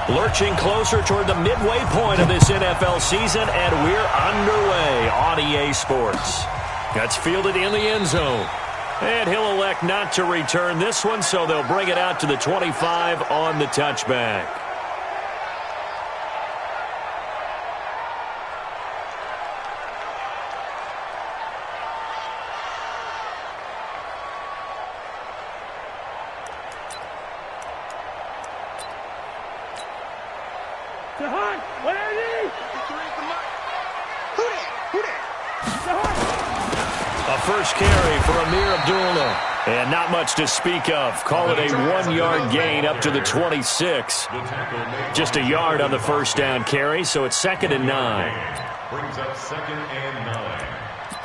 Lurching closer toward the midway point of this NFL season, and we're underway on EA Sports. That's fielded in the end zone. And he'll elect not to return this one, so they'll bring it out to the 25 on the touchback. A first carry for Amir Abdullah. And not much to speak of. Call it a 1-yard gain up to the 26. Just a yard on the first down carry, so it's 2nd and 9. Brings up 2nd and 9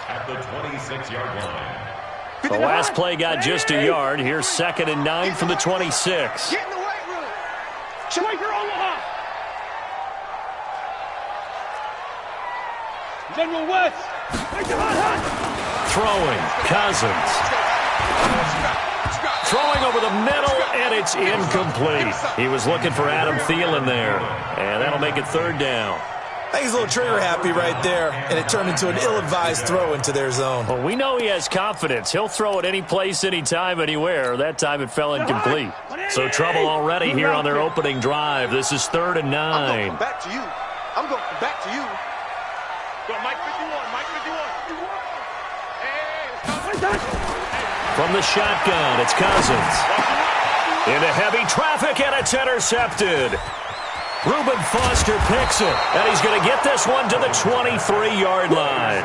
at the 26-yard line. The last play got just a yard. Here's 2nd and 9 from the 26. Get in the weight room. Striker Omaha. General West. Throwing, Cousins. Throwing over the middle, and it's incomplete. He was looking for Adam Thielen there, and that'll make it 3rd down. I think he's a little trigger happy right there, and it turned into an ill-advised throw into their zone. Well, we know he has confidence. He'll throw it any place, anytime, anywhere. That time it fell incomplete. So trouble already here on their opening drive. This is 3rd and 9. I'm going to come back to you. I'm going to come back to you. Go, Mike 51, Mike 51. From the shotgun, it's Cousins. Into heavy traffic, and it's intercepted. Reuben Foster picks it, and he's going to get this one to the 23-yard line.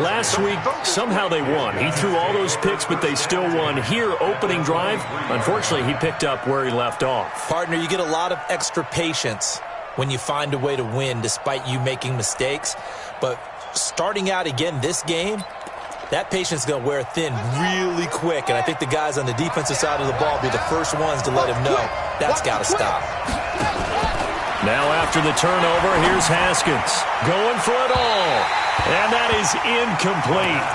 Last week, somehow they won. He threw all those picks, but they still won. Here, opening drive, unfortunately, he picked up where he left off. Partner, you get a lot of extra patience when you find a way to win despite you making mistakes. But starting out again this game, that patience is going to wear thin really quick, and I think the guys on the defensive side of the ball will be the first ones to let him know that's got to stop. Now after the turnover, here's Haskins going for it all, and that is incomplete.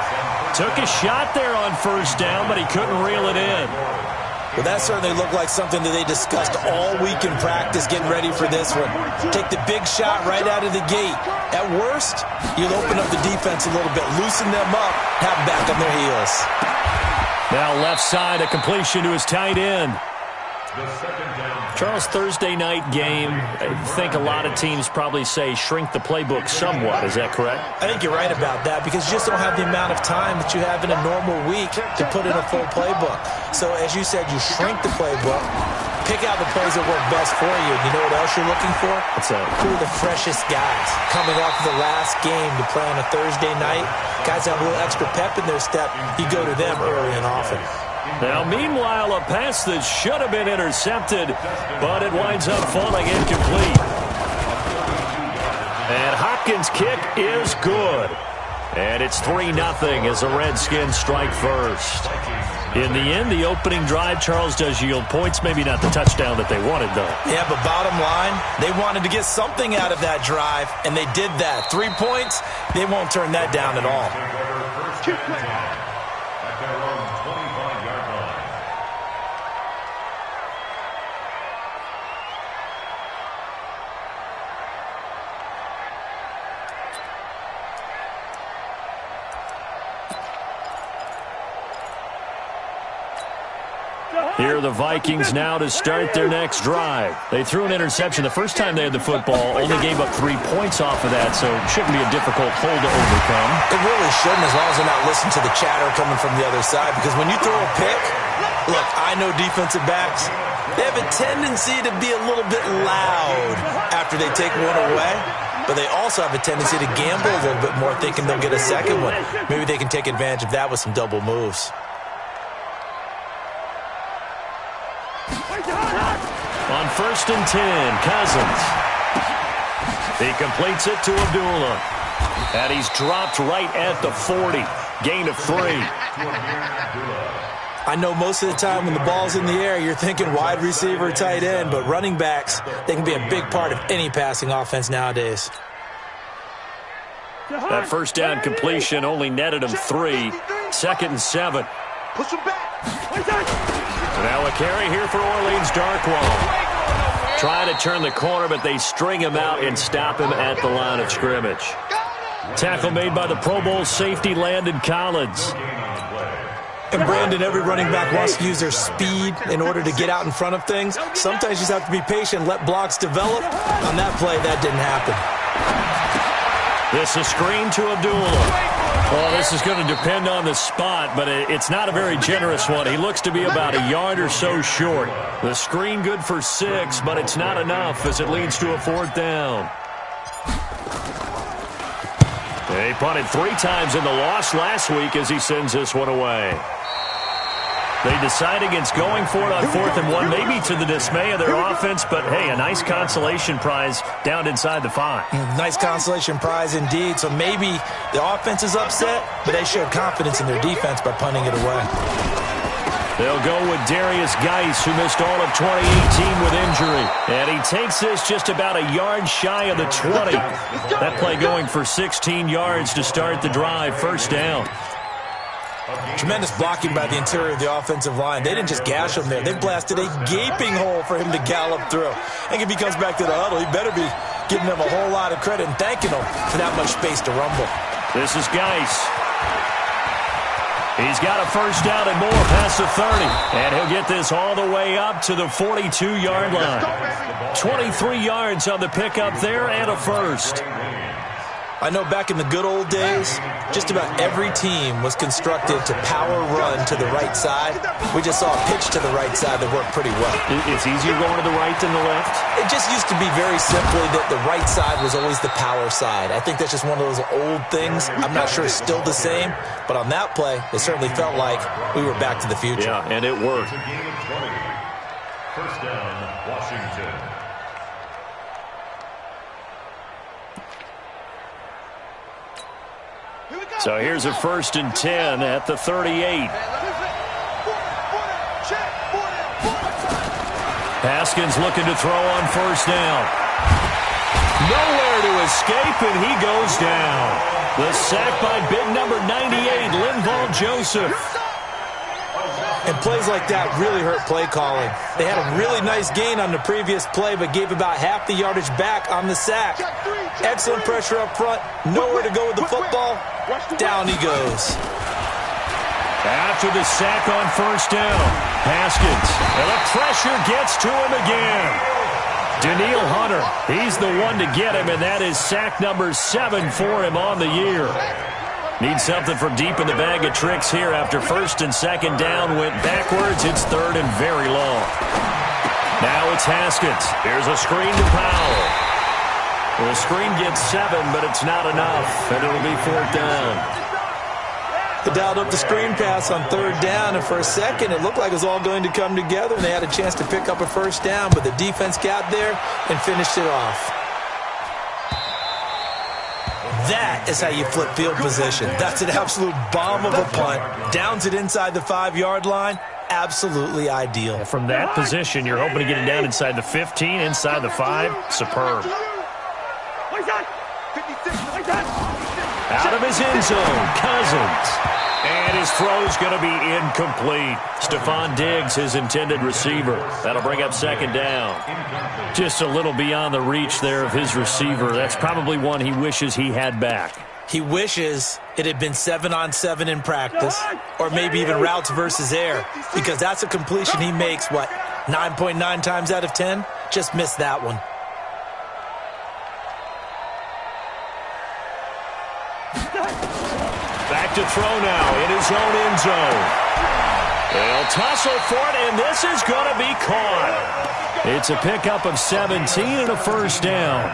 Took a shot there on first down, but he couldn't reel it in. Well, that certainly looked like something that they discussed all week in practice getting ready for this one. Take the big shot right out of the gate. At worst, you'll open up the defense a little bit, loosen them up, have them back on their heels. Now left side, a completion to his tight end. Charles, Thursday night game, I think a lot of teams probably say shrink the playbook somewhat. Is that correct? I think you're right about that because you just don't have the amount of time that you have in a normal week to put in a full playbook. So as you said, you shrink the playbook, pick out the plays that work best for you. And you know what else you're looking for? What's that? Who are the freshest guys coming off of the last game to play on a Thursday night? Guys have a little extra pep in their step. You go to them early and often. Now, meanwhile, a pass that should have been intercepted, but it winds up falling incomplete. And Hopkins' kick is good. And it's 3-0 as the Redskins strike first. In the end, the opening drive, Charles, does yield points. Maybe not the touchdown that they wanted, though. Yeah, but bottom line, they wanted to get something out of that drive, and they did that. 3 points, they won't turn that down at all. Here are the Vikings now to start their next drive. They threw an interception the first time they had the football, only gave up 3 points off of that, so it shouldn't be a difficult hole to overcome. It really shouldn't, as long as they're not listening to the chatter coming from the other side, because when you throw a pick, look, I know defensive backs, they have a tendency to be a little bit loud after they take one away, but they also have a tendency to gamble a little bit more, thinking they'll get a second one. Maybe they can take advantage of that with some double moves. On 1st and 10, Cousins. He completes it to Abdullah. And he's dropped right at the 40. Gain of 3. I know most of the time when the ball's in the air, you're thinking wide receiver, tight end, but running backs, they can be a big part of any passing offense nowadays. That first down completion only netted him 3. 2nd and 7. Push him back. Now a carry here for Orleans Darkwa. Trying to turn the corner, but they string him out and stop him at the line of scrimmage. Tackle made by the Pro Bowl safety Landon Collins. And Brandon, every running back wants to use their speed in order to get out in front of things. Sometimes you just have to be patient, let blocks develop. On that play, that didn't happen. This is screen to Abdullah. Well, this is going to depend on the spot, but it's not a very generous one. He looks to be about a yard or so short. The screen good for 6, but it's not enough as it leads to a 4th down. They punted 3 times in the loss last week as he sends this one away. They decide against going for it on 4th and 1, maybe to the dismay of their offense, but hey, a nice consolation prize down inside the 5. Nice consolation prize indeed. So maybe the offense is upset, but they showed confidence in their defense by punting it away. They'll go with Darius Geis, who missed all of 2018 with injury. And he takes this just about a yard shy of the 20. That play going for 16 yards to start the drive, 1st down. Tremendous blocking by the interior of the offensive line. They didn't just gash him there. They blasted a gaping hole for him to gallop through. And if he comes back to the huddle, he better be giving them a whole lot of credit and thanking them for that much space to rumble. This is Geis. He's got a 1st down and more past the 30. And he'll get this all the way up to the 42-yard line. 23 yards on the pickup there and a 1st. I know back in the good old days, just about every team was constructed to power run to the right side. We just saw a pitch to the right side that worked pretty well. It's easier going to the right than the left? It just used to be very simply that the right side was always the power side. I think that's just one of those old things. I'm not sure it's still the same, but on that play, it certainly felt like we were back to the future. Yeah, and it worked. 1st down, Washington. So here's a 1st and 10 at the 38. Haskins looking to throw on 1st down. Nowhere to escape, and he goes down. The sack by big number 98, Linval Joseph. And plays like that really hurt play calling. They had a really nice gain on the previous play, but gave about half the yardage back on the sack. Excellent pressure up front. Nowhere to go with the football. Down he goes. After the sack on 1st down, Haskins. And the pressure gets to him again. Daniil Hunter, he's the one to get him, and that is sack number 7 for him on the year. Needs something from deep in the bag of tricks here after 1st and 2nd down went backwards. It's 3rd and very long. Now it's Haskins. Here's a screen to Powell. The screen gets 7, but it's not enough, and it'll be 4th down. They dialed up the screen pass on 3rd down, and for a second it looked like it was all going to come together, and they had a chance to pick up a 1st down, but the defense got there and finished it off. That is how you flip field position. That's an absolute bomb of a punt. Downs it inside the 5-yard line. Absolutely ideal. From that position, you're hoping to get it down inside the 15, inside the 5. Superb. Out of his end zone, Cousins. And his throw's going to be incomplete. Stephon Diggs, his intended receiver. That'll bring up 2nd down. Just a little beyond the reach there of his receiver. That's probably one he wishes he had back. He wishes it had been 7-on-7 in practice, or maybe even routes versus air, because that's a completion he makes, 9.9 times out of 10? Just missed that one. Back to throw now in his own end zone. They'll tussle for it, and this is going to be caught. It's a pickup of 17 and a 1st down.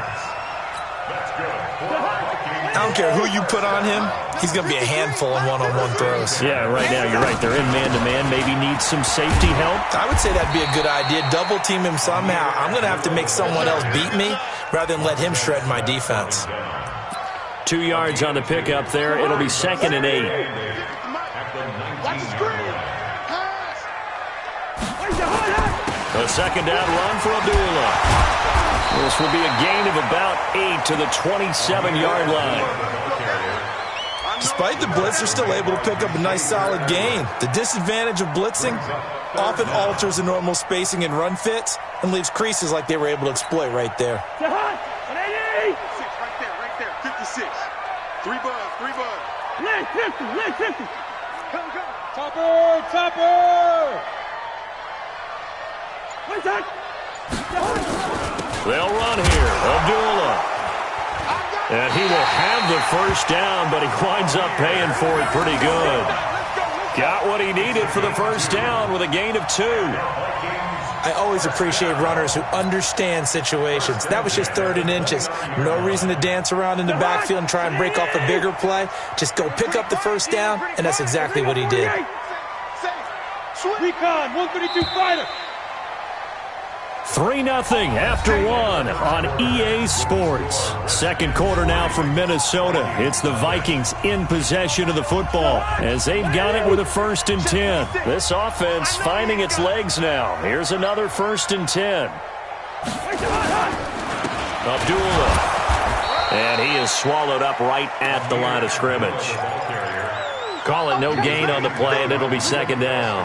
I don't care who you put on him, he's going to be a handful in one-on-one throws. Yeah, right now you're right. They're in man-to-man. Maybe need some safety help. I would say that'd be a good idea. Double team him somehow. I'm going to have to make someone else beat me rather than let him shred my defense. 2 yards on the pickup there. It'll be 2nd and 8. A 2nd down run for Abdullah. This will be a gain of about 8 to the 27-yard line. Despite the blitz, they're still able to pick up a nice solid gain. The disadvantage of blitzing often alters the normal spacing and run fits and leaves creases like they were able to exploit right there. Right there, 56. Three buzz. Leg 50. Come. Topper! What's that? They'll run here. Abdullah. And he will have the first down, but he winds up paying for it pretty good. Got what he needed for the first down with a gain of 2. I always appreciate runners who understand situations. That was just 3rd and inches. No reason to dance around in the backfield and try and break off a bigger play. Just go pick up the first down, and that's exactly what he did. Recon, 132 fighter. 3-0 after 1 on EA Sports. Second quarter now from Minnesota. It's the Vikings in possession of the football as they've got it with a 1st and 10. This offense finding its legs now. Here's another 1st and 10. Abdullah. And he is swallowed up right at the line of scrimmage. Call it no gain on the play, and it'll be 2nd down.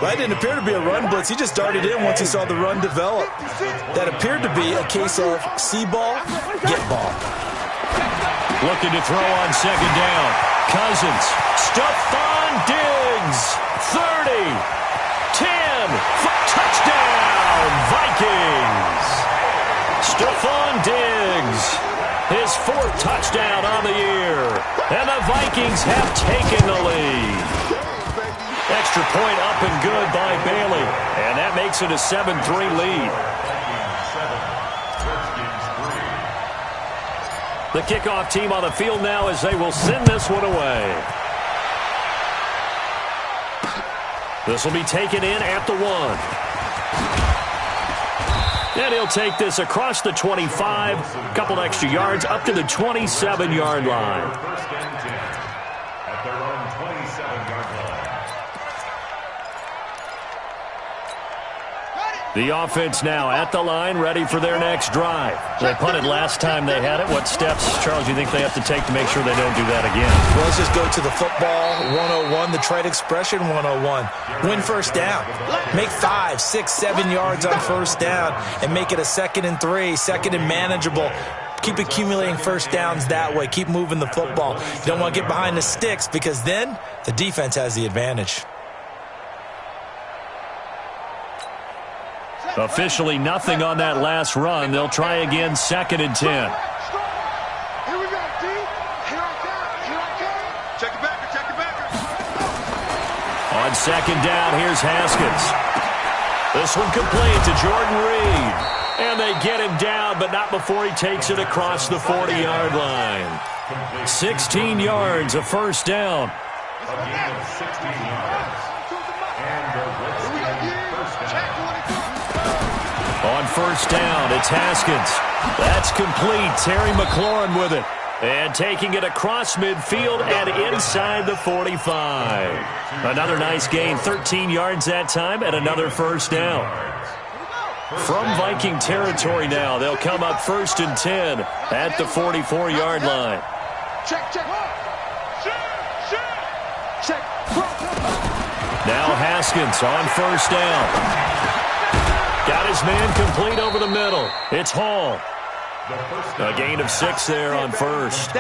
That didn't appear to be a run blitz. He just darted in once he saw the run develop. That appeared to be a case of see ball, get ball. Looking to throw on 2nd down. Cousins. Stephon Diggs. 30. 10. Touchdown, Vikings. Stephon Diggs. His 4th touchdown on the year. And the Vikings have taken the lead. Extra point up and good by Bailey. And that makes it a 7-3 lead. The kickoff team on the field now as they will send this one away. This will be taken in at the 1. And he'll take this across the 25. A couple extra yards up to the 27-yard line. At their own 27-yard line. The offense now at the line, ready for their next drive. They punted last time they had it. What steps, Charles, do you think they have to take to make sure they don't do that again? Well, let's just go to the football 101, the trade expression 101. Win first down. Make 5, 6, 7 yards on first down and make it a 2nd and 3, 2nd and manageable. Keep accumulating first downs that way. Keep moving the football. You don't want to get behind the sticks because then the defense has the advantage. Officially nothing on that last run. They'll try again, 2nd and 10. Here we go, D. Here I come. Check it back. On 2nd down, here's Haskins. This one complete to Jordan Reed. And they get him down, but not before he takes it across the 40-yard line. 16 yards, a first down. A gain of 16 yards. And the Redskins first down. On first down, it's Haskins. That's complete. Terry McLaurin with it. And taking it across midfield and inside the 45. Another nice gain, 13 yards that time, and another first down. From Viking territory now, they'll come up 1st and 10 at the 44-yard line. Check. Now Haskins on first down. Got his man complete over the middle. It's Hall. A gain of 6 there on first.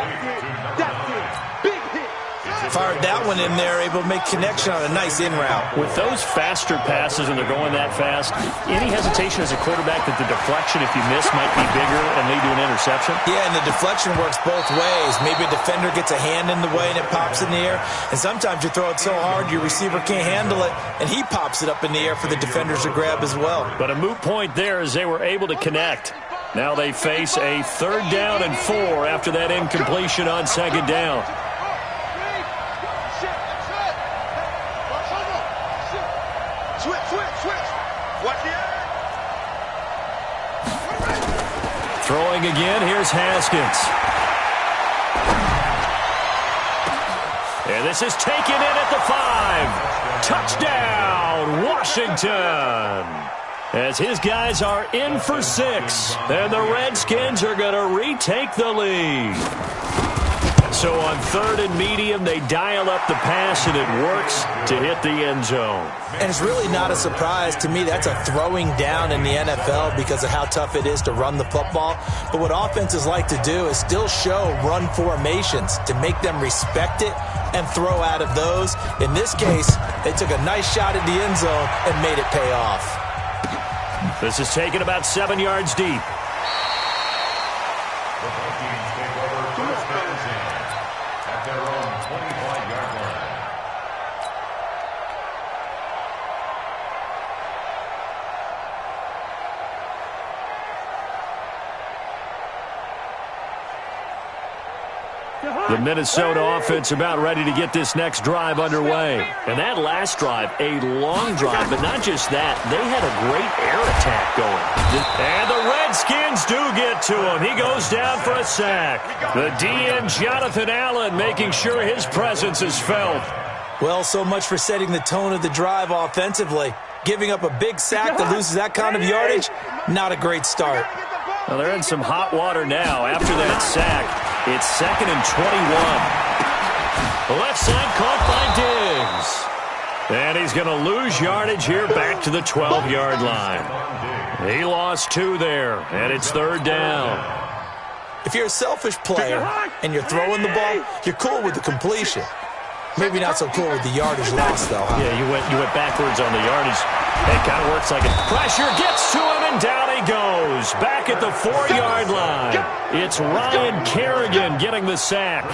Fired that one in there, able to make connection on a nice in route. With those faster passes and they're going that fast, any hesitation as a quarterback that the deflection, if you miss, might be bigger and lead to an interception? Yeah, and the deflection works both ways. Maybe a defender gets a hand in the way and it pops in the air. And sometimes you throw it so hard your receiver can't handle it, and he pops it up in the air for the defenders to grab as well. But a moot point there as they were able to connect. Now they face a 3rd down and 4 after that incompletion on 2nd down. Throwing again, here's Haskins. And this is taken in at the 5. Touchdown, Washington. As his guys are in for 6. And the Redskins are going to retake the lead. So on 3rd and medium, they dial up the pass, and it works to hit the end zone. And it's really not a surprise to me. That's a throwing down in the NFL because of how tough it is to run the football. But what offenses like to do is still show run formations to make them respect it and throw out of those. In this case, they took a nice shot at the end zone and made it pay off. This is taken about 7 yards deep. The Vikings take over first and 10 at their own 25-yard line. The Minnesota offense about ready to get this next drive underway. And that last drive, a long drive, but not just that. They had a great air attack going. And the Redskins do get to him. He goes down for a sack. The DN, Jonathan Allen, making sure his presence is felt. Well, so much for setting the tone of the drive offensively. Giving up a big sack that loses that kind of yardage, not a great start. Well, they're in some hot water now after that sack. It's 2nd and 21. The left side caught by Diggs. And he's going to lose yardage here back to the 12-yard line. He lost 2 there, and it's 3rd down. If you're a selfish player and you're throwing the ball, you're cool with the completion. Maybe not so cool with the yardage loss, though. Huh? Yeah, you went backwards on the yardage. It kind of works like a pressure. Gets to him, and down he goes. Back at the 4-yard line. It's Ryan Kerrigan getting the sack.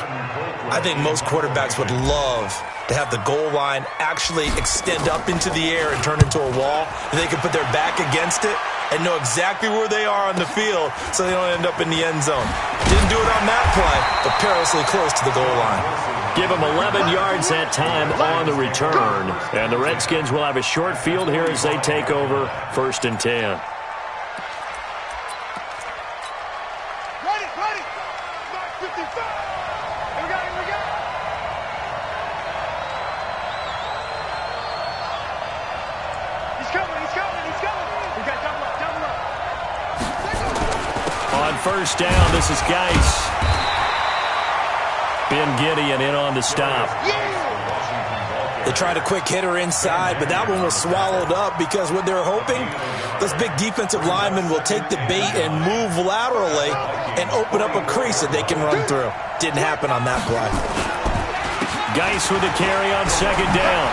I think most quarterbacks would love to have the goal line actually extend up into the air and turn into a wall. And they can put their back against it and know exactly where they are on the field so they don't end up in the end zone. Didn't do it on that play, but perilously close to the goal line. Give him 11 yards that time on the return. And the Redskins will have a short field here as they take over 1st and 10. Ready. 55. Here we go. He's coming. We got double up. On 1st down, this is Geis. Ben Gideon in on the stop. They tried a quick hitter inside, but that one was swallowed up because what they're hoping, those big defensive linemen will take the bait and move laterally and open up a crease that they can run through. Didn't happen on that play. Geis with the carry on 2nd down.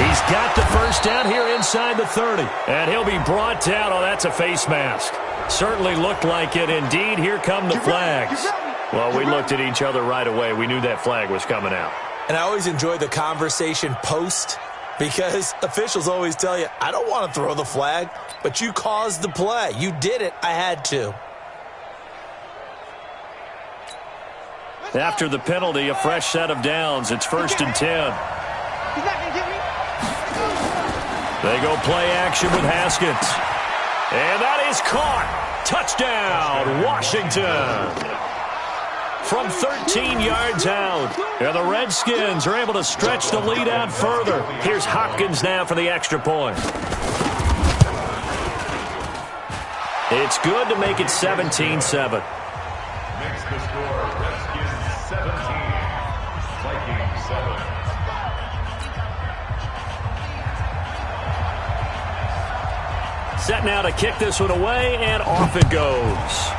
He's got the 1st down here inside the 30. And he'll be brought down. Oh, that's a face mask. Certainly looked like it. Indeed, here come the flags. Well, we looked at each other right away. We knew that flag was coming out. And I always enjoy the conversation post because officials always tell you, I don't want to throw the flag, but you caused the play. You did it. I had to. After the penalty, a fresh set of downs. It's 1st and 10. He's not going to get me. They go play action with Haskins. And that is caught. Touchdown, Washington. From 13 yards out. And the Redskins are able to stretch the lead out further. Here's Hopkins now for the extra point. It's good to make it 17-7. Makes the score Redskins 17, Vikings 7. Set now to kick this one away, and off it goes.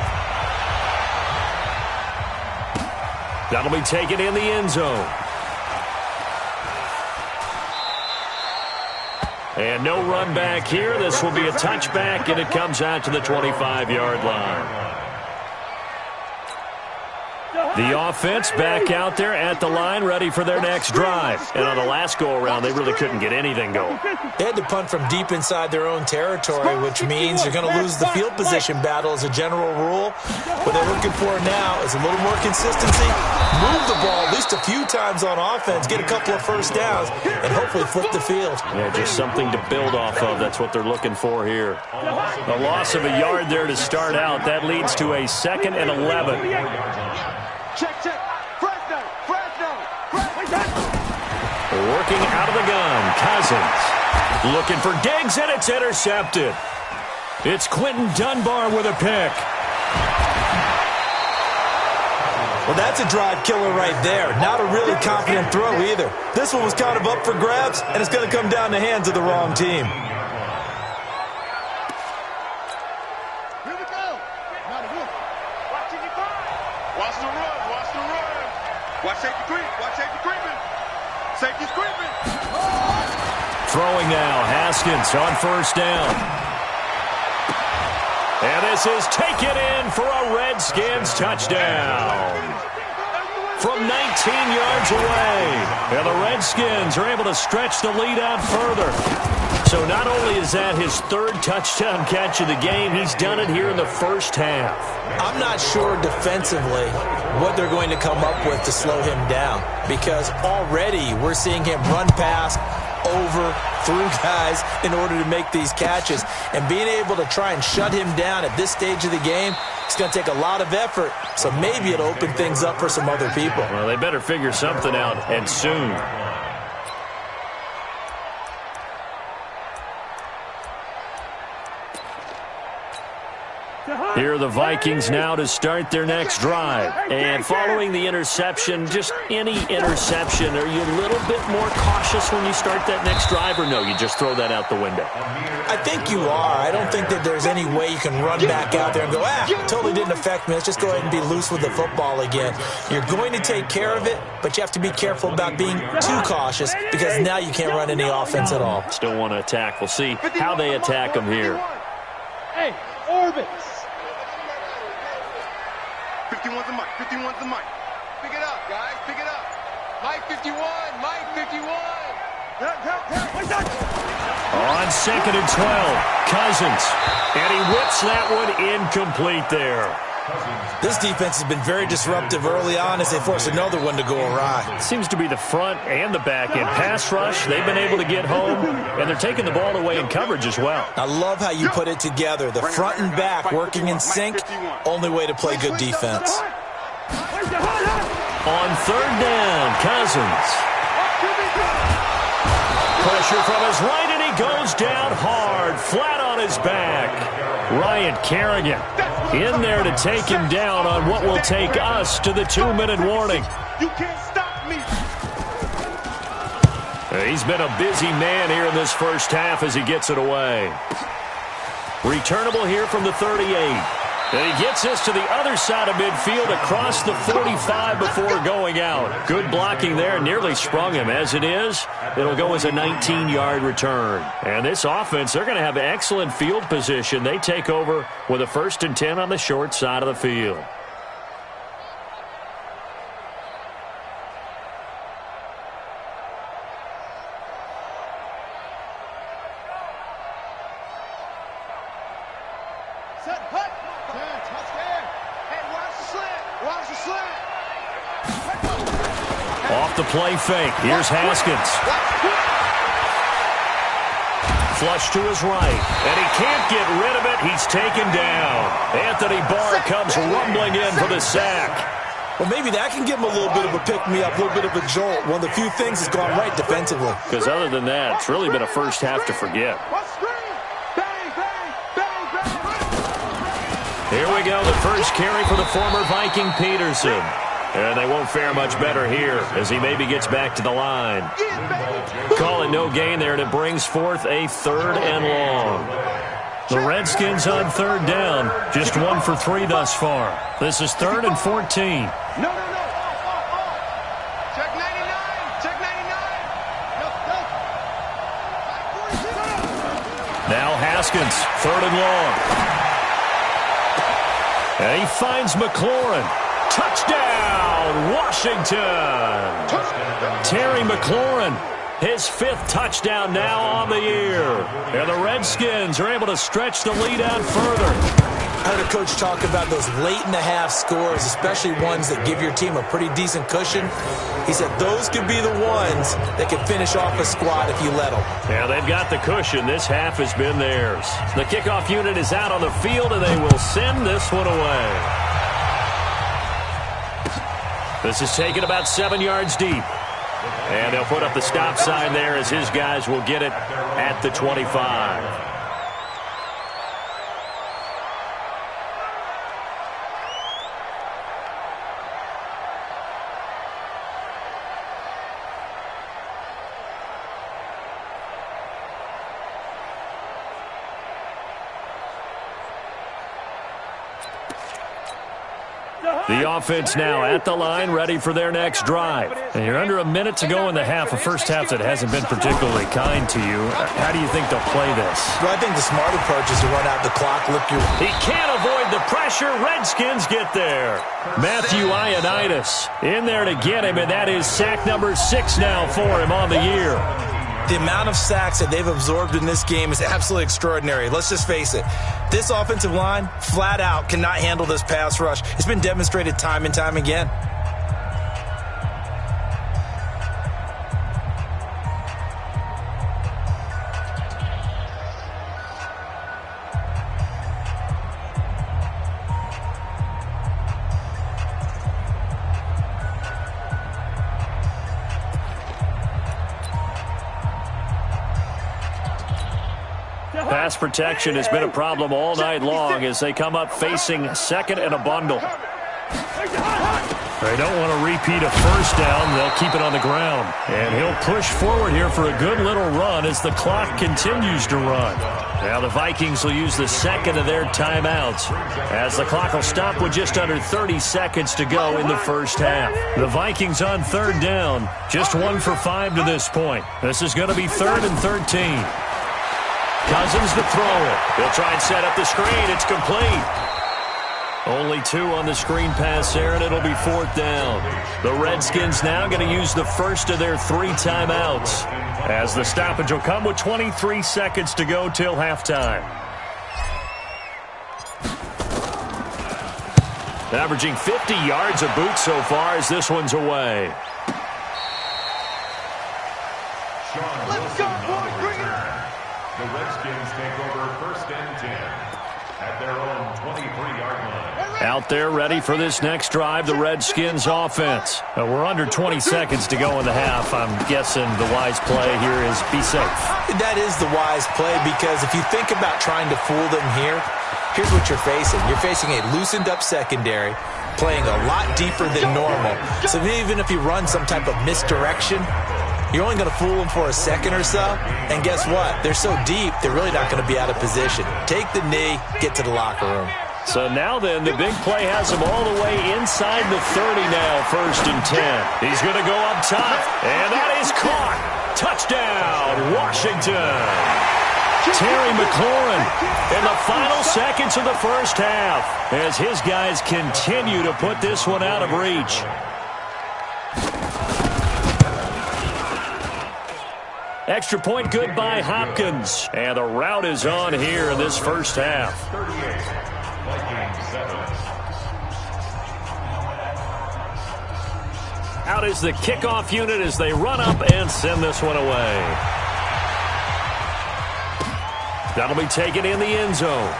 That'll be taken in the end zone. And no run back here. This will be a touchback, and it comes out to the 25-yard line. The offense back out there at the line, ready for their next drive. And on the last go-around, they really couldn't get anything going. They had to punt from deep inside their own territory, which means you're going to lose the field position battle as a general rule. What they're looking for now is a little more consistency, move the ball at least a few times on offense, get a couple of 1st downs, and hopefully flip the field. Yeah, just something to build off of. That's what they're looking for here. A loss of a yard there to start out. That leads to a 2nd and 11. Check. Fresno. Working out of the gun, Cousins. Looking for Diggs, and it's intercepted. It's Quentin Dunbar with a pick. Well, that's a drive killer right there. Not a really confident throw either. This one was kind of up for grabs, and it's going to come down the hands of the wrong team. Here we go. Not a good. Watch it, watch the run. Watch the run. Watch safety creep. Watch safety creeping. Safety's creeping. Throwing now, Haskins on first down. And this is taken in for a Redskins touchdown. From 19 yards away. And the Redskins are able to stretch the lead out further. So not only is that his third touchdown catch of the game, he's done it here in the first half. I'm not sure defensively what they're going to come up with to slow him down, because already we're seeing him run past, over, through guys in order to make these catches. And being able to try and shut him down at this stage of the game, it's going to take a lot of effort. So maybe it'll open things up for some other people. Well, they better figure something out, and soon. Here are the Vikings now to start their next drive. And following the interception, just any interception, are you a little bit more cautious when you start that next drive, or no, you just throw that out the window? I think you are. I don't think that there's any way you can run back out there and go, totally didn't affect me. Let's just go ahead and be loose with the football again. You're going to take care of it, but you have to be careful about being too cautious, because now you can't run any offense at all. Still want to attack. We'll see how they attack them here. Hey, orbits. 51's the mic. 51's the mic. Pick it up, guys. Pick it up. Mike 51. Mike 51. On 2nd and 12, Cousins. And he whips that one incomplete there. This defense has been very disruptive early on as they force another one to go awry. Seems to be the front and the back end. Pass rush, they've been able to get home, and they're taking the ball away in coverage as well. I love how you put it together. The front and back working in sync, only way to play good defense. On 3rd down, Cousins. Pressure from his right, and he goes down hard, flat on his back. Ryan Kerrigan in there to take him down on what will take us to the 2-minute warning. You can't stop me. He's been a busy man here in this first half as he gets it away. Returnable here from the 38. And he gets us to the other side of midfield across the 45 before going out. Good blocking there, nearly sprung him. As it is, it'll go as a 19-yard return. And this offense, they're going to have excellent field position. They take over with a 1st and 10 on the short side of the field. Off the play fake. Here's Haskins. Flush to his right. And he can't get rid of it. He's taken down. Anthony Barr comes rumbling in for the sack. Well, maybe that can give him a little bit of a pick-me-up, a little bit of a jolt. One of the few things that's gone right defensively. Because other than that, it's really been a first half to forget. Here we go, the first carry for the former Viking Peterson. And they won't fare much better here as he maybe gets back to the line. Call it no gain there, and it brings forth a 3rd and long. The Redskins on 3rd down, just 1 for 3 thus far. This is 3rd and 14. No. Check 99. Check 99. No. Now Haskins, 3rd and long. And he finds McLaurin. Touchdown, Washington! Terry McLaurin, his 5th touchdown now on the year. And the Redskins are able to stretch the lead out further. I heard a coach talk about those late-in-the-half scores, especially ones that give your team a pretty decent cushion. He said those could be the ones that can finish off a squad if you let them. Yeah, they've got the cushion. This half has been theirs. The kickoff unit is out on the field, and they will send this one away. This is taken about 7 yards deep. And they'll put up the stop sign there as his guys will get it at the 25. The offense now at the line, ready for their next drive. And you're under a minute to go in the half, a first half that hasn't been particularly kind to you. How do you think they'll play this? Well, I think the smart approach is to run out the clock, lick your... He can't avoid the pressure. Redskins get there. Matthew Ioannidis in there to get him, and that is sack number 6 now for him on the year. The amount of sacks that they've absorbed in this game is absolutely extraordinary. Let's just face it. This offensive line, flat out, cannot handle this pass rush. It's been demonstrated time and time again. Pass protection has been a problem all night long as they come up facing second and a bundle. They don't want to repeat a first down. They'll keep it on the ground. And he'll push forward here for a good little run as the clock continues to run. Now the Vikings will use the second of their timeouts as the clock will stop with just under 30 seconds to go in the first half. The Vikings on third down, just 1 for 5 to this point. This is going to be 3rd and 13. Cousins to throw it. He'll try and set up the screen. It's complete. Only 2 on the screen pass there, and it'll be 4th down. The Redskins now going to use the first of their 3 timeouts as the stoppage will come with 23 seconds to go till halftime. Averaging 50 yards a boot so far as this one's away. Let's go, boy. Bring it. The Redskins take over 1st and 10 at their own 23-yard line. Out there ready for this next drive, the Redskins offense. We're under 20 seconds to go in the half. I'm guessing the wise play here is be safe. That is the wise play because if you think about trying to fool them here, here's what you're facing. You're facing a loosened up secondary, playing a lot deeper than normal. So even if you run some type of misdirection, you're only going to fool them for a second or so. And guess what? They're so deep, they're really not going to be out of position. Take the knee, get to the locker room. So now then, the big play has him all the way inside the 30 now, 1st and 10. He's going to go up top, and that is caught. Touchdown, Washington. Terry McLaurin in the final seconds of the first half as his guys continue to put this one out of reach. Extra point good by Hopkins. And the route is on here in this first half. 38, Vikings 7. Out is the kickoff unit as they run up and send this one away. That'll be taken in the end zone.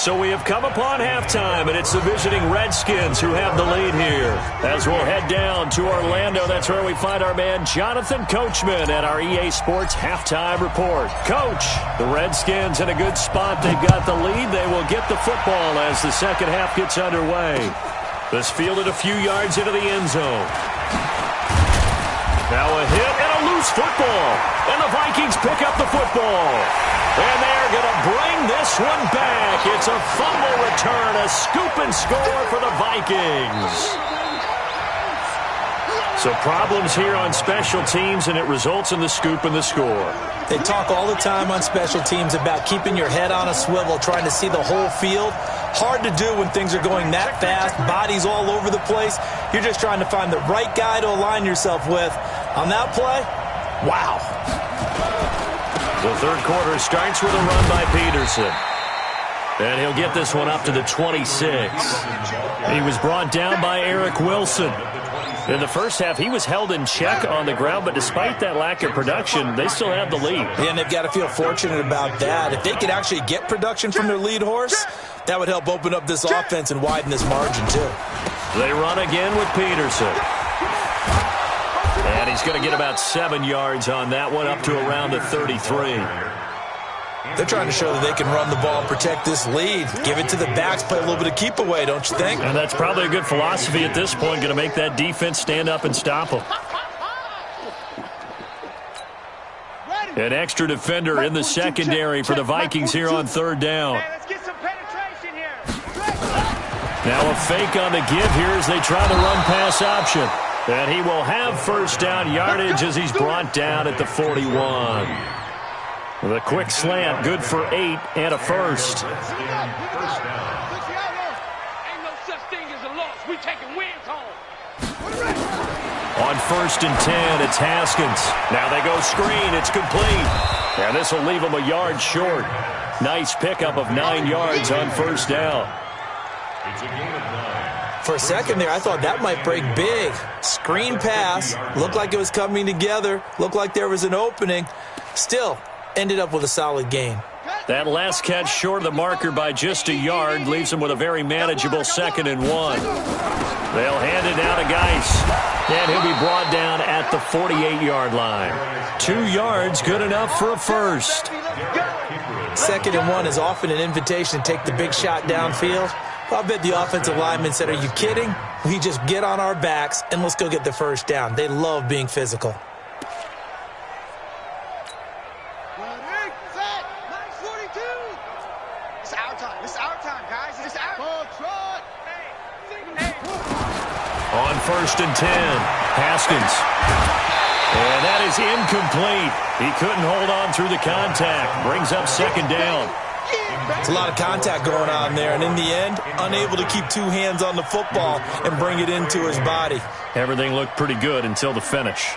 So we have come upon halftime, and it's the visiting Redskins who have the lead here. As we'll head down to Orlando, that's where we find our man Jonathan Coachman at our EA Sports Halftime Report. Coach, the Redskins in a good spot. They've got the lead. They will get the football as the second half gets underway. This fielded a few yards into the end zone. Now a hit and a loose football. And the Vikings pick up the football. And they're going to bring this one back. It's a fumble return, a scoop and score for the Vikings. So problems here on special teams, and it results in the scoop and the score. They talk all the time on special teams about keeping your head on a swivel, trying to see the whole field. Hard to do when things are going that fast, bodies all over the place. You're just trying to find the right guy to align yourself with. On that play, wow. The third quarter starts with a run by Peterson. And he'll get this one up to the 26. He was brought down by Eric Wilson. In the first half, he was held in check on the ground, but despite that lack of production, they still have the lead. Yeah, and they've got to feel fortunate about that. If they could actually get production from their lead horse, that would help open up this offense and widen this margin, too. They run again with Peterson. And he's going to get about 7 yards on that one, up to around the 33. They're trying to show that they can run the ball and protect this lead. Give it to the backs, play a little bit of keep away, don't you think? And that's probably a good philosophy at this point, going to make that defense stand up and stop them. Ready. An extra defender in the secondary for the Vikings here on third down. Let's get some penetration here. Now a fake on the give here as they try the run-pass option. And he will have first down yardage as he's brought down at the 41. The quick slant, good for 8 and a first. Ain't no such thing as a loss. We taking wins home. On 1st and 10, it's Haskins. Now they go screen. It's complete. And this will leave him a yard short. Nice pickup of 9 yards on first down. It's a gain of 9. For a second there, I thought that might break big. Screen pass. Looked like it was coming together. Looked like there was an opening. Still, ended up with a solid gain. That last catch short of the marker by just a yard leaves him with a very manageable 2nd and 1. They'll hand it down to Geis. And he'll be brought down at the 48-yard line. 2 yards, good enough for a first. 2nd and 1 is often an invitation to take the big shot downfield. I bet the offensive lineman said, "Are you kidding? We just get on our backs and let's go get the first down." They love being physical. It's our time. It's our time, guys. It's our time. On 1st and 10, Haskins. And that is incomplete. He couldn't hold on through the contact. Brings up 2nd down. It's a lot of contact going on there, and in the end, unable to keep 2 hands on the football and bring it into his body. Everything looked pretty good until the finish.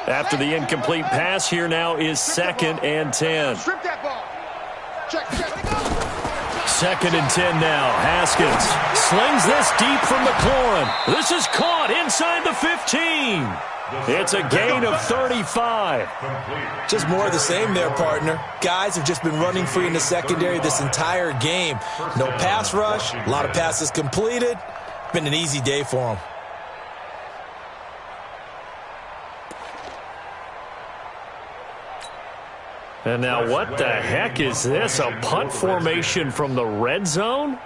After the incomplete pass, here now is 2nd and 10. Strip that ball. Check. 2nd and 10 now. Haskins slings this deep from McLaurin. This is caught inside the 15. It's a gain of 35. Just more of the same there, partner. Guys have just been running free in the secondary this entire game. No pass rush, a lot of passes completed. Been an easy day for them. And now what the heck is this? A punt formation from the red zone?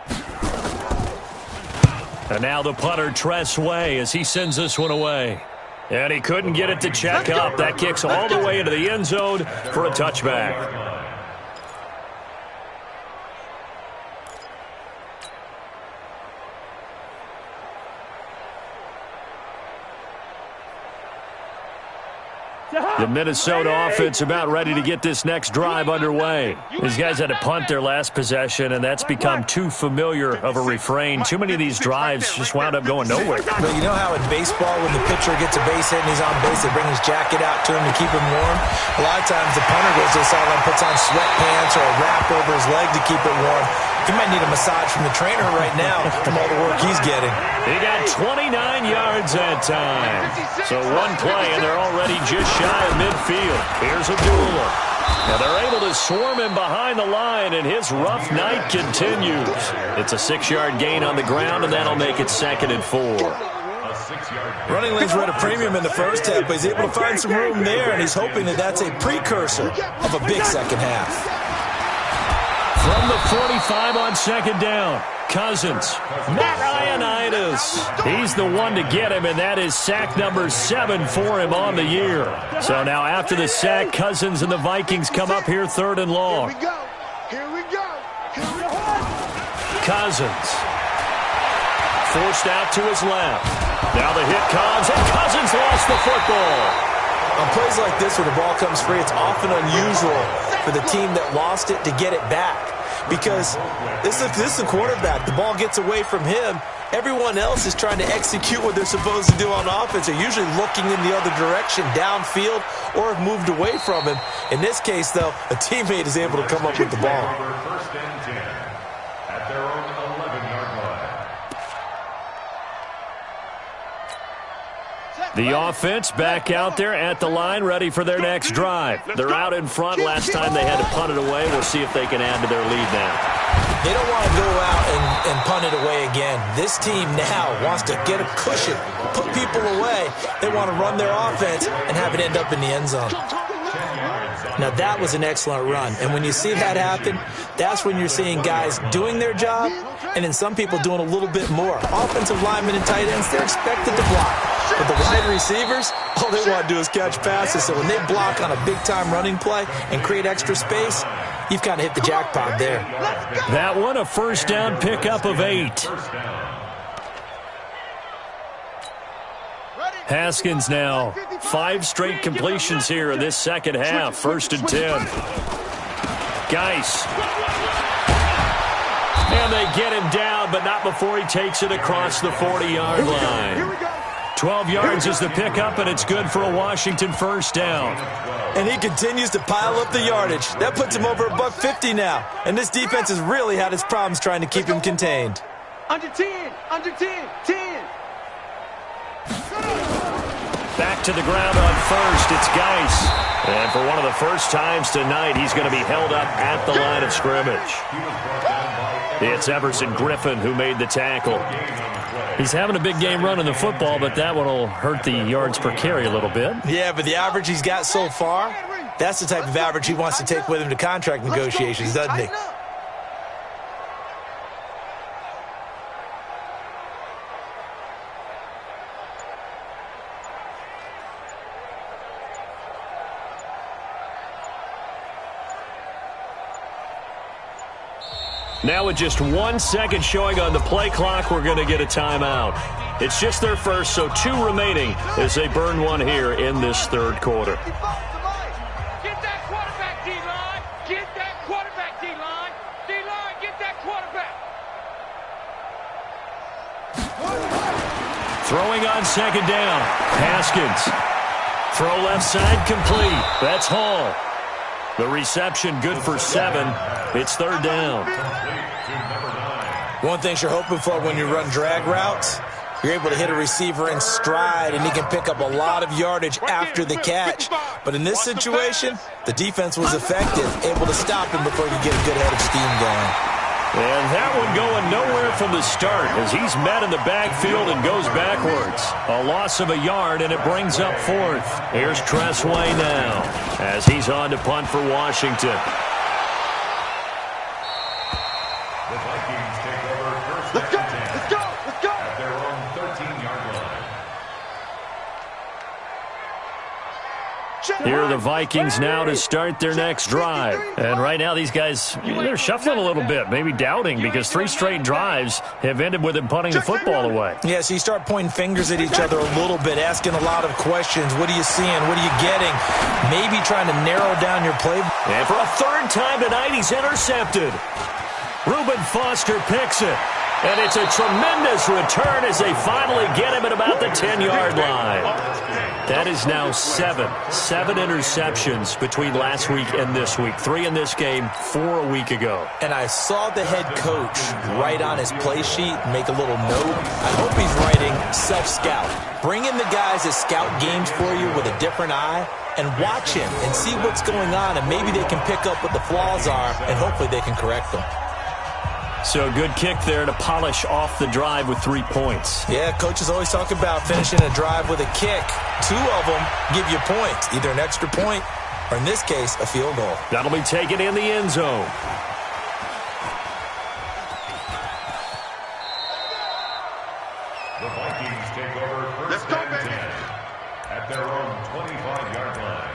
And now the punter, Tress Way, as he sends this one away. And he couldn't get it to check up. That kicks all the way into the end zone for a touchback. The Minnesota offense about ready to get this next drive underway. These guys had to punt their last possession, and that's become too familiar of a refrain. Too many of these drives just wound up going nowhere. But you know how in baseball, when the pitcher gets a base hit and he's on base, they bring his jacket out to him to keep him warm? A lot of times the punter goes to the sideline, puts on sweatpants or a wrap over his leg to keep it warm. He might need a massage from the trainer right now from all the work he's getting. He got 29 yards that time. So one play, and they're already just shy of midfield. Here's Abdullah. Now they're able to swarm him behind the line, and his rough night continues. It's a 6-yard gain on the ground, and that'll make it 2nd and 4. Running lanes were at a premium in the first half, but he's able to find some room there, and he's hoping that that's a precursor of a big second half. From the 45 on 2nd down, Cousins. Matt Ioannidis. He's the one to get him, and that is sack number 7 for him on the year. So now after the sack, Cousins and the Vikings come up here 3rd and long. Here we go. Cousins. Forced out to his left. Now the hit comes, and Cousins lost the football. On plays like this where the ball comes free, it's often unusual for the team that lost it to get it back. Because this is the quarterback. The ball gets away from him. Everyone else is trying to execute what they're supposed to do on offense. They're usually looking in the other direction, downfield, or have moved away from him. In this case, though, a teammate is able to come up with the ball. 1st and 10 at their own 11-yard line. The offense back out there at the line, ready for their next drive. They're out in front. Last time they had to punt it away. We'll see if they can add to their lead now. They don't want to go out and punt it away again. This team now wants to get a cushion, put people away. They want to run their offense and have it end up in the end zone. 10 yards Now, that was an excellent run. And when you see that happen, that's when you're seeing guys doing their job and then some people doing a little bit more. Offensive linemen and tight ends, they're expected to block. But the wide receivers, all they want to do is catch passes. So when they block on a big-time running play and create extra space, you've kind of hit the jackpot there. That one, a first down pickup of 8. Haskins now 5 straight completions here in this second half. 1st and 10. Geis. And they get him down, but not before he takes it across the 40-yard line. 12 yards is the pickup, and it's good for a Washington first down. And he continues to pile up the yardage. That puts him over $150 now. And this defense has really had its problems trying to keep him contained. Under 10, under 10, 10. Back to the ground on first, it's Geis. And for one of the first times tonight, he's going to be held up at the line of scrimmage. It's Everson Griffin who made the tackle. He's having a big game running the football, but that one will hurt the yards per carry a little bit. Yeah, but the average he's got so far, that's the type of average he wants to take with him to contract negotiations, doesn't he? Now with just 1 second showing on the play clock, we're going to get a timeout. It's just their first, so 2 remaining as they burn one here in this third quarter. Get that quarterback, D-line. Get that quarterback, D-line. D-line, get that quarterback. Throwing on second down. Haskins. Throw left side complete. That's Hall. The reception good for 7. It's third down. One thing you're hoping for when you run drag routes, you're able to hit a receiver in stride, and he can pick up a lot of yardage after the catch. But in this situation, the defense was effective, able to stop him before he could get a good head of steam going. And that one going nowhere from the start as he's met in the backfield and goes backwards. A loss of a yard, and it brings up 4th. Here's Tressway now as he's on to punt for Washington. The Vikings take over first Let's go, and 10 let's go, let's go. at their own 13-yard line. Here are the Vikings now to start their next drive. And right now these guys, they're shuffling a little bit, maybe doubting, because 3 straight drives have ended with them punting the football away. Yeah, so you start pointing fingers at each other a little bit, asking a lot of questions. What are you seeing? What are you getting? Maybe trying to narrow down your play. And for a 3rd time tonight, he's intercepted. Reuben Foster picks it. And it's a tremendous return as they finally get him at about the 10-yard line. That is now 7 interceptions between last week and this week. 3 in this game, 4 a week ago. And I saw the head coach write on his play sheet, make a little note. I hope he's writing self-scout. Bring in the guys that scout games for you with a different eye and watch him and see what's going on, and maybe they can pick up what the flaws are, and hopefully they can correct them. So good kick there to polish off the drive with 3 points. Yeah, coaches always talk about finishing a drive with a kick. 2 of them give you points, either an extra point or, in this case, a field goal. That'll be taken in the end zone. The Vikings take over first and 10 at their own 25-yard line.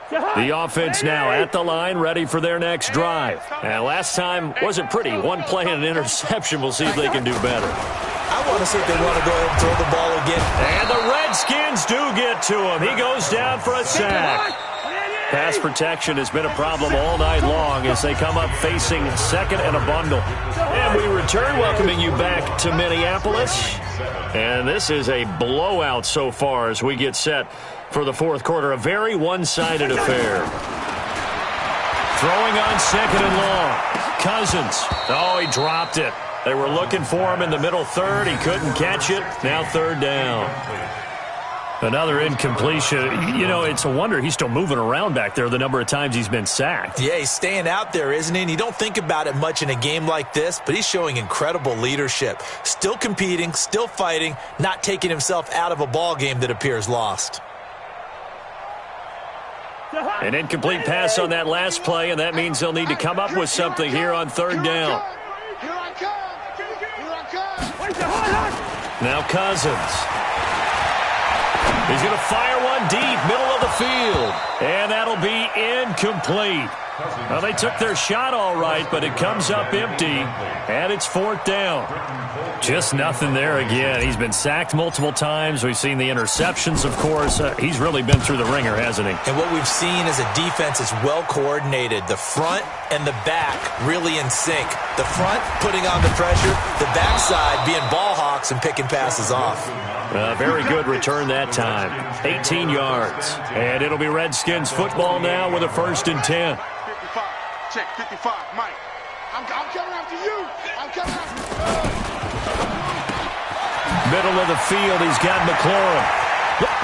The offense now at the line, ready for their next drive. And last time wasn't pretty. 1 play and an interception. We'll see if they can do better. I want to see if they want to go ahead and throw the ball again. And the Redskins do get to him. He goes down for a sack. Pass protection has been a problem all night long as they come up facing 2nd and a bundle. And we return, welcoming you back to Minneapolis. And this is a blowout so far as we get set for the 4th quarter. A very one-sided affair. Throwing on 2nd and long. Cousins. Oh, he dropped it. They were looking for him in the middle 3rd. He couldn't catch it. Now 3rd down. Another incompletion. You know, it's a wonder he's still moving around back there the number of times he's been sacked. Yeah, he's staying out there, isn't he? And you don't think about it much in a game like this, but he's showing incredible leadership. Still competing, still fighting, not taking himself out of a ball game that appears lost. An incomplete pass on that last play, and that means they'll need to come up with something here on third down. Now Cousins. He's going to fire one deep, middle of the field. And that'll be incomplete. Well, they took their shot all right, but it comes up empty, and it's fourth down. Just nothing there again. He's been sacked multiple times. We've seen the interceptions, of course. He's really been through the ringer, hasn't he? And what we've seen is a defense is well coordinated. The front and the back really in sync. The front putting on the pressure, the backside being ball hawks and picking passes off. Very good return that time. 18 yards. And it'll be Redskins football now with a 1st and 10. 55. Check 55. Mike. I'm coming after you. I'm coming after you. Middle of the field, he's got McLaurin.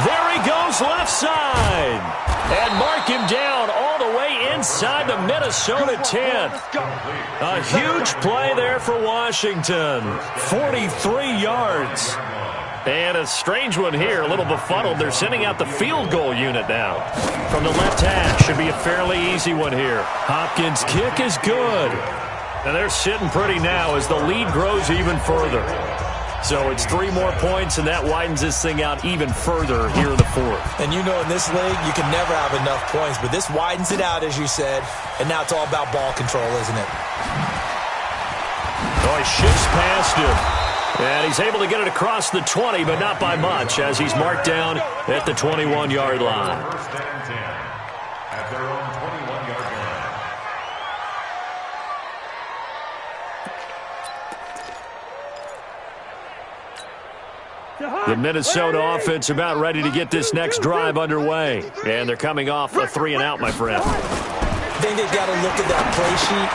There he goes, left side. And mark him down all the way inside the Minnesota 10. A huge play there for Washington. 43 yards. And a strange one here, a little befuddled. They're sending out the field goal unit now. From the left hash, should be a fairly easy one here. Hopkins' kick is good. And they're sitting pretty now as the lead grows even further. So it's 3 more points, and that widens this thing out even further here in the 4th. And you know in this league, you can never have enough points, but this widens it out, as you said, and now it's all about ball control, isn't it? Oh, he shifts past him. And he's able to get it across the 20, but not by much, as he's marked down at the 21-yard line. 1st and 10 at their own 21-yard line. The Minnesota offense about ready to get this next drive underway. And they're coming off a 3-and-out, my friend. I think they've got to look at that play sheet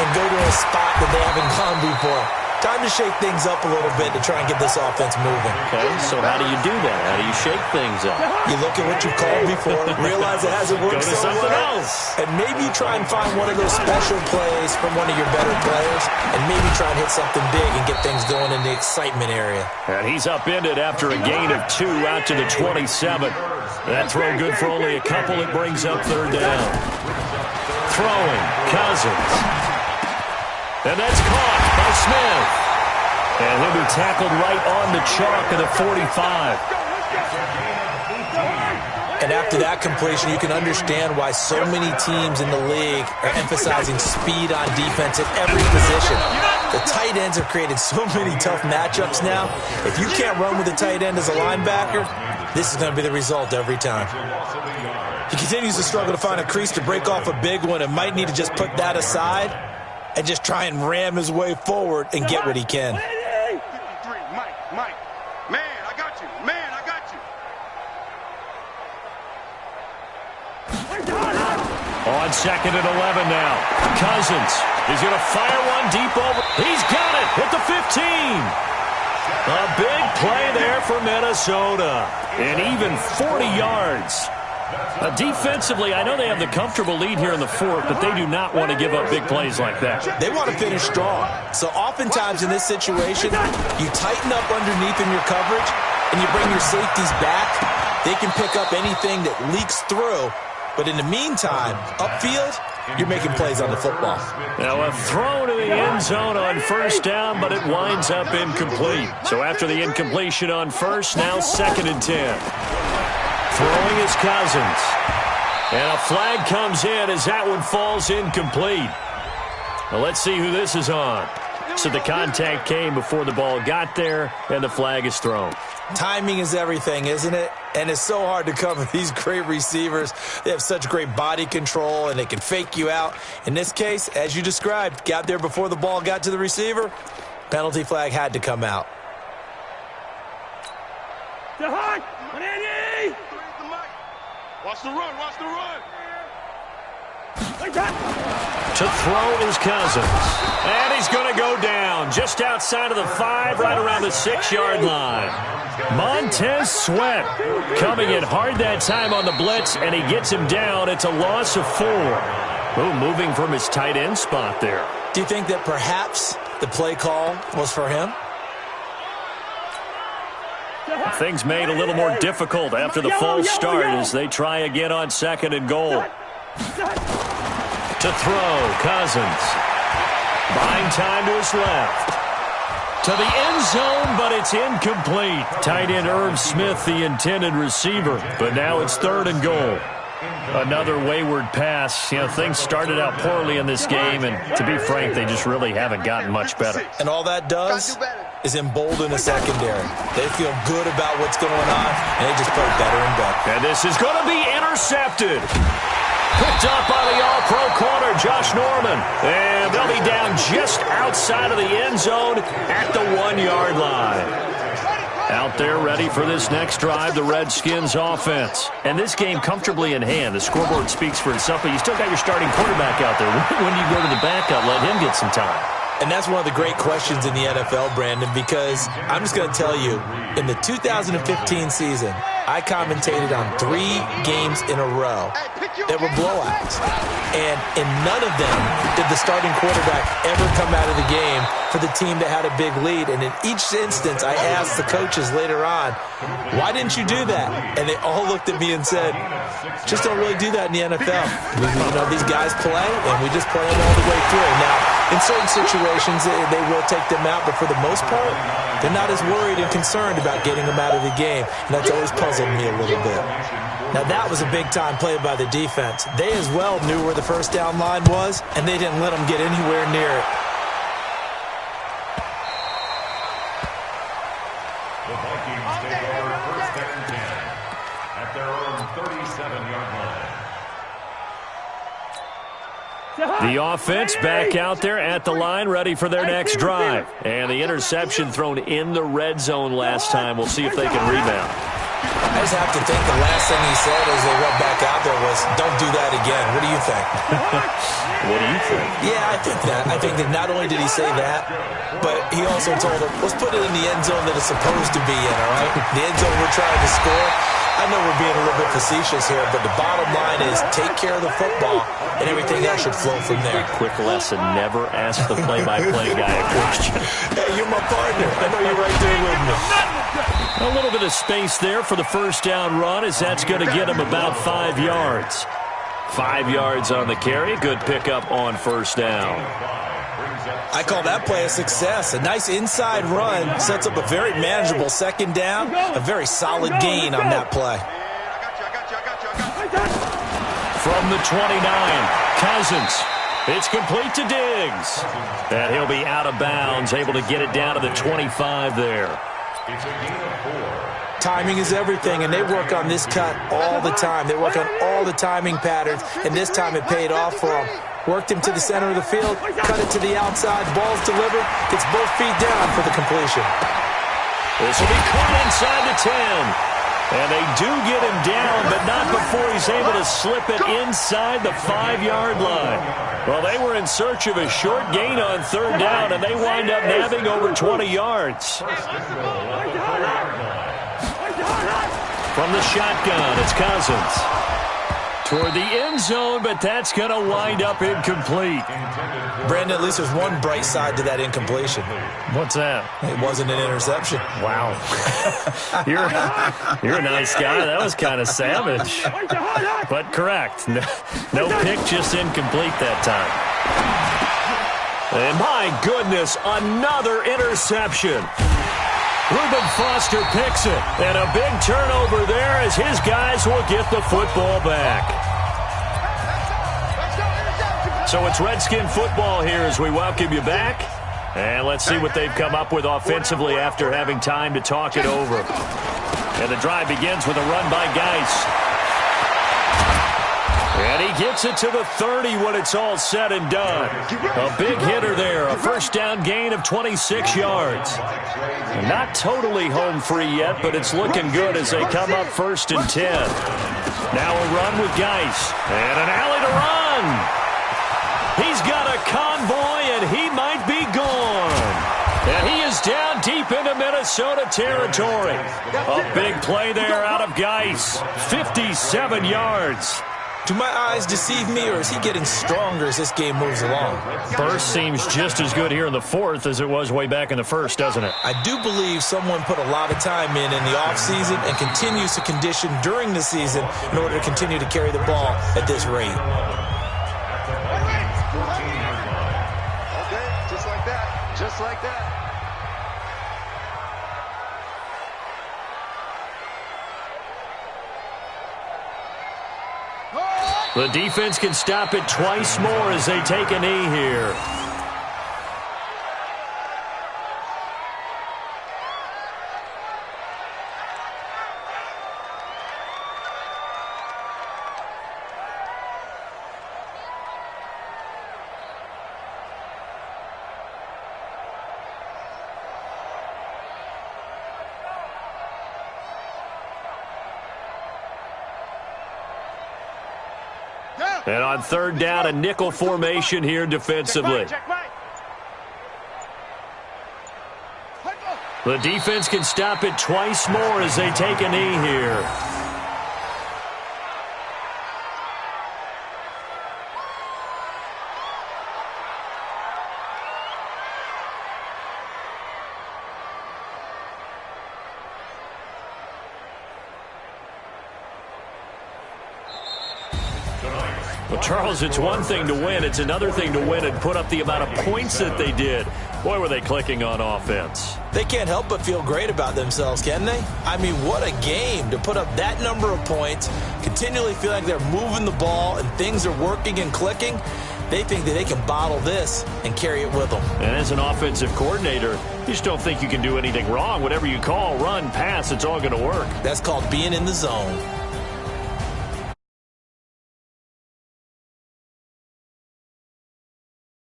and go to a spot that they haven't gone before. Time to shake things up a little bit to try and get this offense moving. Okay, so how do you do that? How do you shake things up? You look at what you've called before, realize it hasn't worked Go to so something well, else. and maybe try and find one of those special plays from one of your better players, and maybe try and hit something big and get things going in the excitement area. And he's upended after a gain of 2 out to the 27. That throw good for only a couple. It brings up third down. Throwing, Cousins. And that's caught by Smith. And he'll be tackled right on the chalk of the 45. And after that completion, you can understand why so many teams in the league are emphasizing speed on defense at every position. The tight ends have created so many tough matchups now. If you can't run with the tight end as a linebacker, this is going to be the result every time. He continues to struggle to find a crease to break off a big one and might need to just put that aside and just try and ram his way forward and get what he can. Mike. Man, I got you. Man, I got you. On 2nd and 11 now. Cousins is going to fire one deep over. He's got it at the 15. A big play there for Minnesota. And even 40 yards. Defensively, I know they have the comfortable lead here in the 4th, but they do not want to give up big plays like that. They want to finish strong. So oftentimes in this situation, you tighten up underneath in your coverage, and you bring your safeties back. They can pick up anything that leaks through. But in the meantime, upfield, you're making plays on the football. Now a throw to the end zone on 1st down, but it winds up incomplete. So after the incompletion on 1st, now 2nd and 10. Throwing is Cousins. And a flag comes in as that one falls incomplete. Now let's see who this is on. So the contact came before the ball got there, and the flag is thrown. Timing is everything, isn't it? And it's so hard to cover these great receivers. They have such great body control, and they can fake you out. In this case, as you described, got there before the ball got to the receiver. Penalty flag had to come out. Watch the run, watch the run. To throw is Cousins. And he's going to go down. down just outside of the 5, right around the 6-yard line. Montez Sweat coming in hard that time on the blitz, and he gets him down. It's a loss of 4. Oh, moving from his tight end spot there. Do you think that perhaps the play call was for him? Things made a little more difficult after the false start as they try again on 2nd and goal. To throw, Cousins. Buying time to his left. To the end zone, but it's incomplete. Tight end Irv Smith, the intended receiver. But now it's 3rd and goal. Another wayward pass. You know, things started out poorly in this game, and to be frank, they just really haven't gotten much better. And all that does is embolden a secondary. They feel good about what's going on, and they just play better and better. And this is going to be intercepted. Picked up by the all-pro corner, Josh Norman. And they'll be down just outside of the end zone at the 1-yard line. Out there ready for this next drive, the Redskins offense. And this game comfortably in hand. The scoreboard speaks for itself, but you still got your starting quarterback out there. When do you go to the backup, let him get some time? And that's one of the great questions in the NFL, Brandon, because I'm just going to tell you, in the 2015 season, I commentated on 3 games in a row that were blowouts. And in none of them did the starting quarterback ever come out of the game for the team that had a big lead. And in each instance, I asked the coaches later on, why didn't you do that? And they all looked at me and said, just don't really do that in the NFL. These guys play, and we just play them all the way through. Now, in certain situations, they will take them out, but for the most part, they're not as worried and concerned about getting them out of the game, and that's always puzzled me a little bit. Now, that was a big-time play by the defense. They as well knew where the first down line was, and they didn't let them get anywhere near it. The Vikings take over 1st and 10 at their own 37-yard line. The offense back out there at the line, ready for their next drive. And the interception thrown in the red zone last time. We'll see if they can rebound. I just have to think the last thing he said as they went back out there was, don't do that again. What do you think? What do you think? Yeah, I think that. I think that not only did he say that, but he also told them, let's put it in the end zone that it's supposed to be in, all right? The end zone we're trying to score. I know we're being a little bit facetious here, but the bottom line is take care of the football, and everything else should flow from there. Quick lesson, never ask the play-by-play guy a question. Hey, you're my partner. I know you're right there with me. A little bit of space there for the first down run, as that's going to get him about 5 yards. 5 yards on the carry. Good pickup on 1st down. I call that play a success. A nice inside run sets up a very manageable 2nd down. A very solid gain on that play. From the 29, Cousins. It's complete to Diggs. And he'll be out of bounds, able to get it down to the 25 there. It's a gain of 4. Timing is everything, and they work on this cut all the time. They work on all the timing patterns, and this time it paid off for them. Worked him to the center of the field, cut it to the outside, ball's delivered, gets both feet down for the completion. This will be caught inside the 10. And they do get him down, but not before he's able to slip it inside the 5-yard line. Well, they were in search of a short gain on 3rd down, and they wind up nabbing over 20 yards. From the shotgun, it's Cousins. Toward the end zone, but that's going to wind up incomplete. Brandon, at least there's one bright side to that incompletion. What's that? It wasn't an interception. Wow. You're a nice guy. That was kind of savage. But correct. No pick, just incomplete that time. And my goodness, another interception. Reuben Foster picks it, and a big turnover there as his guys will get the football back. So it's Redskin football here as we welcome you back. And let's see what they've come up with offensively after having time to talk it over. And the drive begins with a run by Geis. And he gets it to the 30 when it's all said and done. A big hitter there, a first down gain of 26 yards. Not totally home free yet, but it's looking good as they come up 1st and 10. Now a run with Geis. And an alley to run. He's got a convoy, and he might be gone. And he is down deep into Minnesota territory. A big play there out of Geis. 57 yards. Do my eyes deceive me, or is he getting stronger as this game moves along? Burst seems just as good here in the fourth as it was way back in the first, doesn't it? I do believe someone put a lot of time in the offseason and continues to condition during the season in order to continue to carry the ball at this rate. Okay, just like that. Just like that. The defense can stop it twice more as they take a knee here. And on third down, a nickel formation here defensively. The defense can stop it twice more as they take a knee here. Well, Charles, it's one thing to win. It's another thing to win and put up the amount of points that they did. Boy, were they clicking on offense. They can't help but feel great about themselves, can they? I mean, what a game to put up that number of points, continually feel like they're moving the ball and things are working and clicking. They think that they can bottle this and carry it with them. And as an offensive coordinator, you just don't think you can do anything wrong. Whatever you call, run, pass, it's all going to work. That's called being in the zone.